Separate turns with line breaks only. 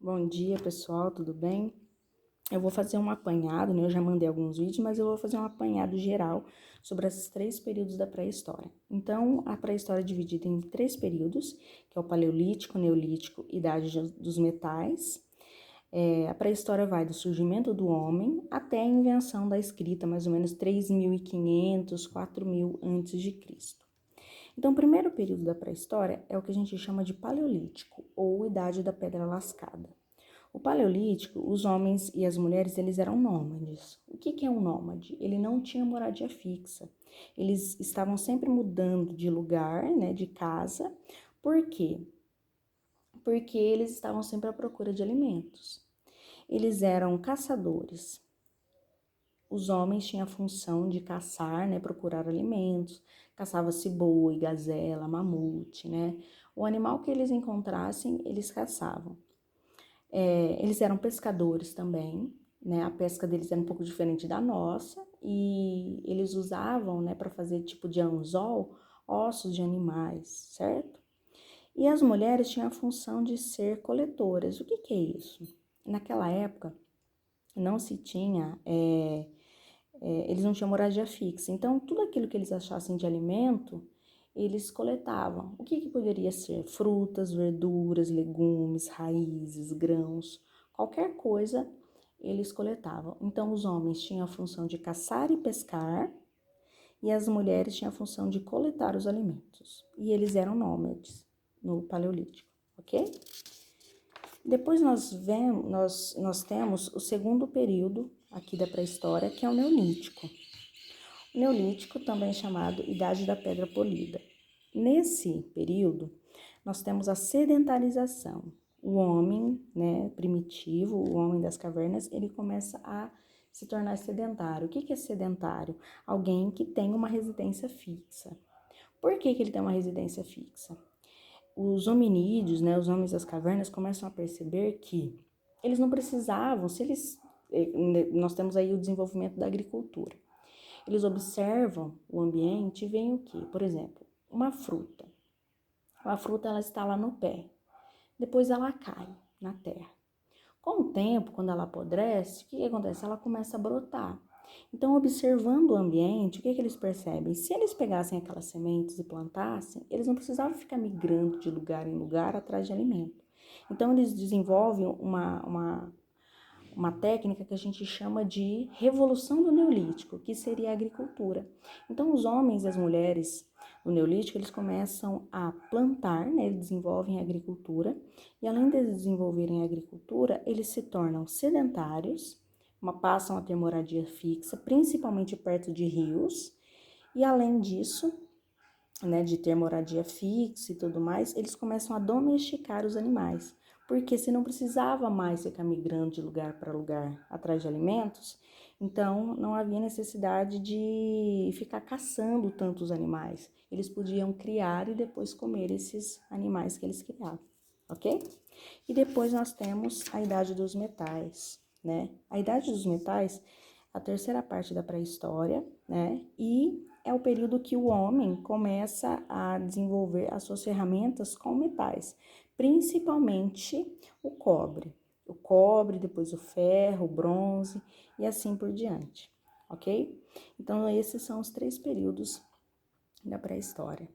Bom dia, pessoal, tudo bem? Eu vou fazer um apanhado, né? Eu já mandei alguns vídeos, mas eu vou fazer um apanhado geral sobre esses 3 períodos da pré-história. Então, a pré-história é dividida em 3 períodos, que é o Paleolítico, Neolítico e Idade dos Metais. A pré-história vai do surgimento do homem até a invenção da escrita, mais ou menos 3.500, 4.000 a.C. Então, o primeiro período da pré-história é o que a gente chama de Paleolítico, ou Idade da Pedra Lascada. O Paleolítico, os homens e as mulheres, eles eram nômades. O que é um nômade? Ele não tinha moradia fixa. Eles estavam sempre mudando de lugar, né, de casa. Por quê? Porque eles estavam sempre à procura de alimentos. Eles eram caçadores. Os homens tinham a função de caçar, né, procurar alimentos. Caçava-se boi, gazela, mamute, né? O animal que eles encontrassem, eles caçavam. Eles eram pescadores também, né? A pesca deles era um pouco diferente da nossa e eles usavam, né, para fazer tipo de anzol, ossos de animais, certo? E as mulheres tinham a função de ser coletoras. O que é isso? Naquela época não se tinha, eles não tinham moradia fixa. Então tudo aquilo que eles achassem de alimento eles coletavam. O que poderia ser? Frutas, verduras, legumes, raízes, grãos, qualquer coisa eles coletavam. Então, os homens tinham a função de caçar e pescar e as mulheres tinham a função de coletar os alimentos. E eles eram nômades no Paleolítico, ok? Depois nós temos o segundo período aqui da pré-história, que é o Neolítico. O Neolítico, também chamado Idade da Pedra Polida. Nesse período, nós temos a sedentarização. O homem, né, primitivo, o homem das cavernas, ele começa a se tornar sedentário. O que é sedentário? Alguém que tem uma residência fixa. Por que ele tem uma residência fixa? Os hominídeos, né, os homens das cavernas, começam a perceber que eles não precisavam, nós temos aí o desenvolvimento da agricultura. Eles observam o ambiente e veem o quê? Por exemplo, uma fruta. A fruta ela está lá no pé, depois ela cai na terra. Com o tempo, quando ela apodrece, o que acontece? Ela começa a brotar. Então, observando o ambiente, o que eles percebem? Se eles pegassem aquelas sementes e plantassem, eles não precisavam ficar migrando de lugar em lugar atrás de alimento. Então, eles desenvolvem uma técnica que a gente chama de revolução do Neolítico, que seria a agricultura. Então, os homens e as mulheres do Neolítico, eles começam a plantar, né? Eles desenvolvem a agricultura, e além de desenvolverem a agricultura, eles se tornam sedentários, passam a ter moradia fixa, principalmente perto de rios, e além disso, né, de ter moradia fixa e tudo mais, eles começam a domesticar os animais. Porque se não precisava mais ficar migrando de lugar para lugar atrás de alimentos, então não havia necessidade de ficar caçando tantos animais. Eles podiam criar e depois comer esses animais que eles criavam, ok? E depois nós temos a Idade dos Metais, né? A Idade dos Metais, a terceira parte da pré-história, né? E é o período que o homem começa a desenvolver as suas ferramentas com metais, principalmente o cobre. O cobre, depois o ferro, o bronze e assim por diante, ok? Então, esses são os 3 períodos da pré-história.